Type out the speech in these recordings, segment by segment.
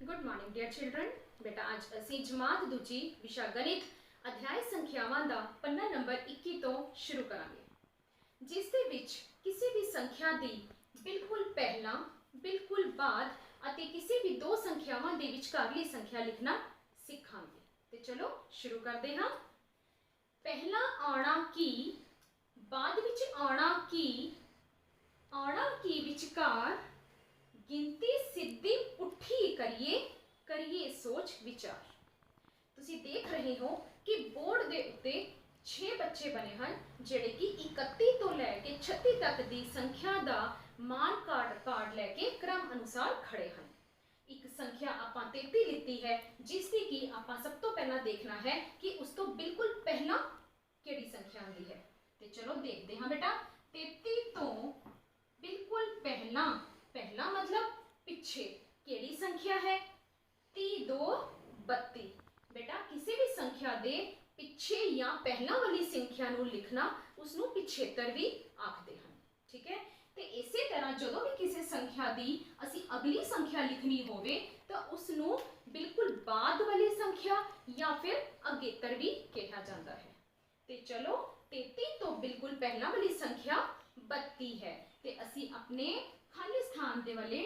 Good morning dear children. बेटा आज ਅਸੀਂ ਜਮਾਤ ਦੂਜੀ ਵਿਸ਼ਾ ਗਣਿਤ ਅਧਿਆਇ ਸੰਖਿਆਵਾਂ ਦਾ ਪੰਨਾ ਨੰਬਰ 21 ਤੋਂ ਸ਼ੁਰੂ ਕਰਾਂਗੇ, ਜਿਸ ਦੇ ਵਿੱਚ ਕਿਸੇ ਵੀ ਸੰਖਿਆ ਦੀ ਬਿਲਕੁਲ ਪਹਿਲਾਂ, ਬਿਲਕੁਲ ਬਾਅਦ ਅਤੇ ਕਿਸੇ ਵੀ ਦੋ ਸੰਖਿਆਵਾਂ ਦੇ ਵਿਚਕਾਰਲੀ ਸੰਖਿਆ ਲਿਖਣਾ ਸਿੱਖਾਂਗੇ। ਤੇ ਚਲੋ ਸ਼ੁਰੂ ਕਰਦੇ ਹਾਂ। ਪਹਿਲਾਂ ਆਉਣਾ ਕੀ, ਬਾਅਦ ਵਿੱਚ ਆਉਣਾ ਕੀ ਵਿਚਕਾਰ गिनती सीधी पुठी करिए करिए सोच विचार। तुसी देख रहे हो कि बोर्ड दे उत्ते 6 बच्चे बने हैं जिहड़े कि 31 तो लैके 36 तक दी संख्या दा मान कार्ड लैके क्रम अनुसार खड़े हैं। एक संख्या आपां 33 लिती है, जिसकी कि आपां सब तो पहला देखना है कि उस तो बिल्कुल पहला किहड़ी संख्या आंदी है। ते चलो देखते हैं बेटा। 33 तो बिल्कुल पहला, पहला मतलब पिछे केड़ी संख्या है? 30 2 32। बेटा किसी भी संख्या दे पिछे या पहला वाली संख्या नू लिखना उसनू पिछेतर भी आखते हैं। ठीक है। ते इसे तरह जदों भी किसी संख्या दी असी अगली संख्या लिखनी होवे तो उसनू बिल्कुल बाद वाली संख्या या फिर अगेतर भी कहा जाता है। ते चलो 33 तो बिल्कुल पहला वाली संख्या 32 है। ते असी अपने खाली स्थान दे वाले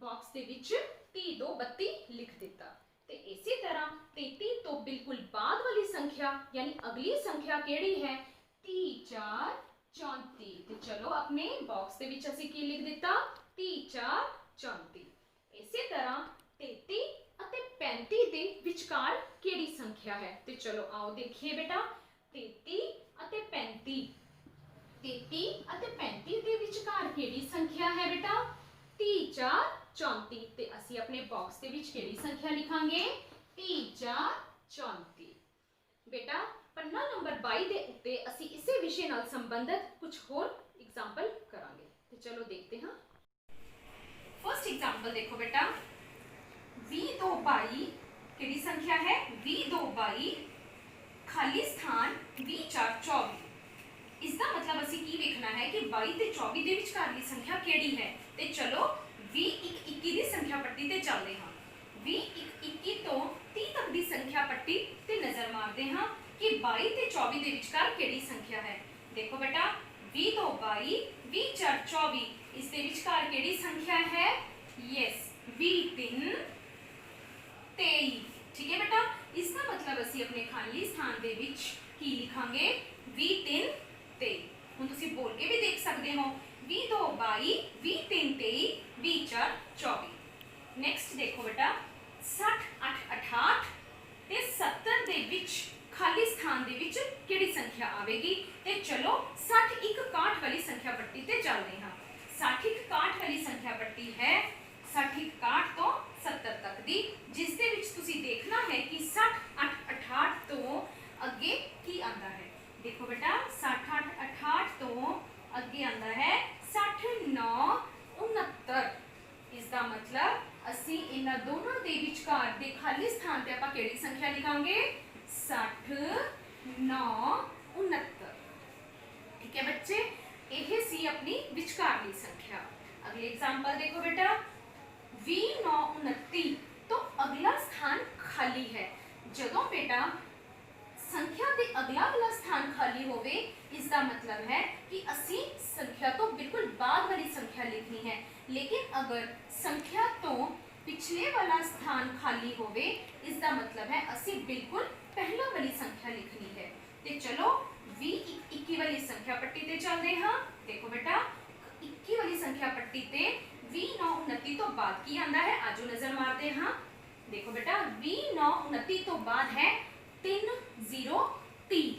बॉक्स दे विच 30 2 32 लिख दिता। ते इसी तरह 33 तो बिल्कुल बाद वाली संख्या यानी अगली संख्या केड़ी है? 30 4 34। ते चलो अपने बॉक्स दे विच असी की लिख दिता? 30 4 34। इसी तरह 33 अते 35 दे विचकार केड़ी संख्या है? ते चलो आओ देखिए बेटा। 33 अते 35, 33 अते 35 दे विचकार केड़ी संख्या है बेटा? 30 4 34। ते असी अपने बॉक्स दे विच केड़ी संख्या लिखांगे? 30 4 34। बेटा पन्ना नंबर 22 दे उत्ते असी इसे विषय नाल संबंधित कुछ होर एग्जांपल करांगे। ते चलो देखते हैं। फर्स्ट एग्जांपल देखो बेटा। 20 2 22 केड़ी संख्या है? 20 2 22 खाली स्थान 20 4 24। इसका मतलब असी की देखना है कि 22 ते 24 दे विचकारली संख्या केड़ी है। ते चलो 20 1 21 दी संख्या पट्टी ते चलते हाँ। 20 1 21 तो 30 तक दी संख्या पट्टी ते नजर मारते हाँ कि 22 ते 24 दे विचकार केड़ी संख्या है। देखो बेटा 20 2 22 20 4 24 इस दे विचकार केड़ी संख्या है? यस 20 3 23। ठीक है बेटा। इसका मतलब असी अपने खाली स्थान दे विच की लिखांगे? 20 3 23। हुण तुसीं बोल के भी देख सकते हो। 20 2 22 20 3 23 20 4 24। नेक्स्ट देखो बेटा 60 8 68 ते 70 दे विच खाली स्थान दे विच केड़ी संख्या आवेगी? ते चलो 60 1 61 वाली संख्या पट्टी ते चलते हाँ। 60 1 61 वाली संख्या पट्टी है 60 1 61 तो 70 तक दी, जिस दे विच तुसीं देखना है कि 60 8 68 तो अगे की आंदा है। देखो बेटा 60 8 68 तो अगे आंदा है 60 9 69। इसका मतलब असी इन्हां दोनों दे विचकार दे खाली स्थान ते आपां केड़ी संख्या लिखांगे? 60 9 69। ठीक है बच्चे, यह सी अपनी विचकारली संख्या। अगली एग्जांपल देखो बेटा 20 9 29 तो अगला स्थान खाली है। जदों बेटा संख्या दे अगला वाला स्थान खाली होवे इसका मतलब है कि असी संख्या तो बिल्कुल बाद वाली संख्या लिखनी है, लेकिन अगर संख्या तो पिछले वाला स्थान खाली होवे इसका मतलब है असी बिल्कुल पहला वाली संख्या लिखनी है। ते चलो 20 21 वाली संख्या पट्टी ते चलते हाँ। देखो बेटा 21 वाली संख्या पट्टी ते 20 9 29 तो बाद की आंदा है? आजो नजर मारते हाँ। देखो बेटा 20 9 29 तो बाद है 3 0 3।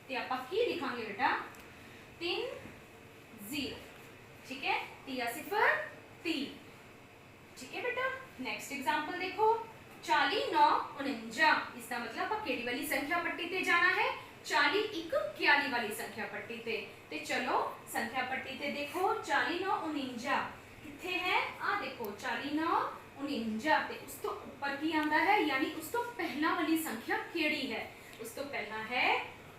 ते आपां की लिखांगे बेटा? 3 0। ठीक है, 3 0 3। ठीक है बेटा। नेक्स्ट एग्जांपल देखो 40 9 49। इसका मतलब आपां केड़ी वाली संख्या पट्टी ते जाना है? 40 1 41 वाली संख्या पट्टी ते। ते चलो संख्या पट्टी ते देखो 40 9 49 किथे है? आ देखो 40 9 49 ते उस तो ऊपर की आंदा है यानी उस तो पहला वाली संख्या केड़ी है? उस तो पहला है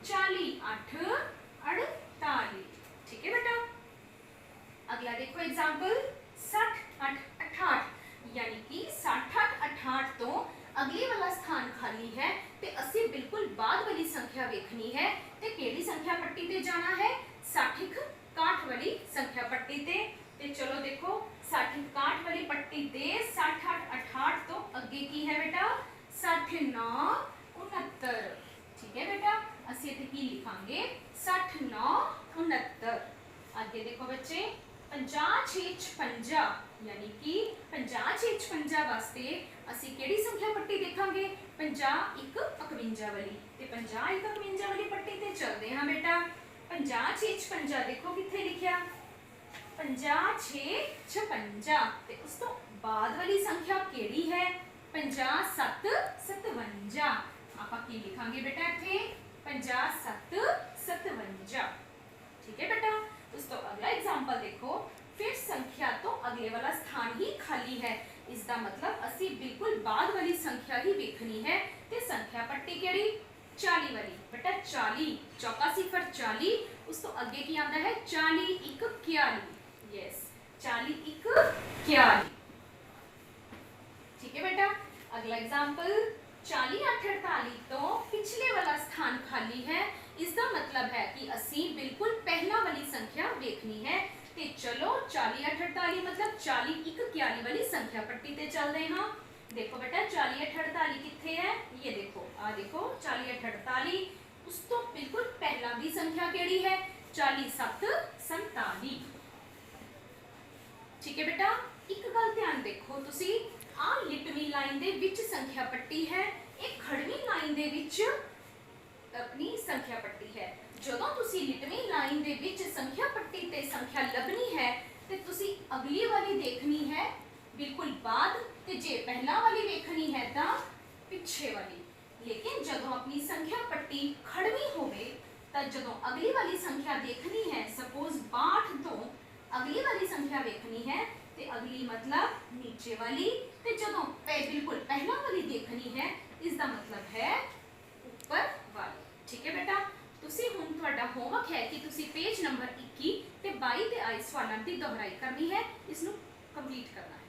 40 8 48। ठीक है बेटा। अगला देखो एग्जांपल 60 8 68 यानी कि 60 8 अगले वाला स्थान खाली है ते असी बिल्कुल बाद वाली संख्या वेखनी है ते केड़ी संख्या पट्टी ते जाना है 60 61 वाली संख्या पट्टी ते चलो देखो 60 61 वाली पट्टी दे 60 68 तो अगे की है बेटा 60 9 69। ठीक है बेटा, असी इत्थे की लिखांगे 60 9 69। आगे देखो बच्चे 50 6 56 यानी कि 50 6 56 वास्ते असी केड़ी संख्या पट्टी देखांगे 50 1 51 वाली ते 50 1 51 वाली पट्टी ते चलदे हां बेटा। 50 6 56 देखो किथे लिखिया 50 6 56 ते उस तो बाद वाली संख्या केड़ी है 50 7 57। आपां की लिखांगे बेटा इत्थे 50 7 57। ठीक है बेटा, उस तो अगला एग्जांपल देखो, फिर संख्या तो अगले वाला स्थान ही खाली है, इसका मतलब असी बिल्कुल बाद वाली संख्या ही देखनी है ते संख्या पट्टी केड़ी 40 वाली। बेटा 40 चौका सिफर 40 उस तो आगे की आंदा है 40 1 41। यस 40 1 41। ठीक है बेटा, अगला एग्जांपल 40 8 48 तो पिछले वाला स्थान खाली है, इसका मतलब है कि असी बिल्कुल पहला वाली संख्या देखनी है ते चलो 40 8 48 मतलब 40 1 41 वाली संख्या पट्टी ते चल रहे हां। देखो बेटा 40 8 48 किथे है, ये देखो आ देखो 40 8 48 उस तो बिल्कुल पहला भी संख्या केड़ी है 40 7 47। ठीक है बेटा, एक गल ध्यान देखो तुसी आ लिटवी लाइन दे विच संख्या पट्टी है, एक खड़वी लाइन दे विच अपनी संख्या पट्टी है। जदों तुसी लिटवी लाइन दे विच संख्या पट्टी ते संख्या लभनी है ते तुसी अगली वाली देखनी है बिल्कुल बाद ते जे पहला वाली देखनी है ता पिछे वाली। लेकिन जदों अपनी संख्या पट्टी खड़वी होवे ता जदों अगली वाली संख्या देखनी है सपोज 62 तो अगली वाली संख्या देखनी है ते अगली मतलब नीचे वाली ते जदों बिल्कुल पहला वाली देखनी है इसका मतलब है ऊपर वाली। ठीक है बेटा, तुसी हुण तुहाडा होमवर्क है कि तुसी पेज नंबर 21 ते 22 ते आए सवालों की दोहराई करनी है, इसनू कंप्लीट करना है।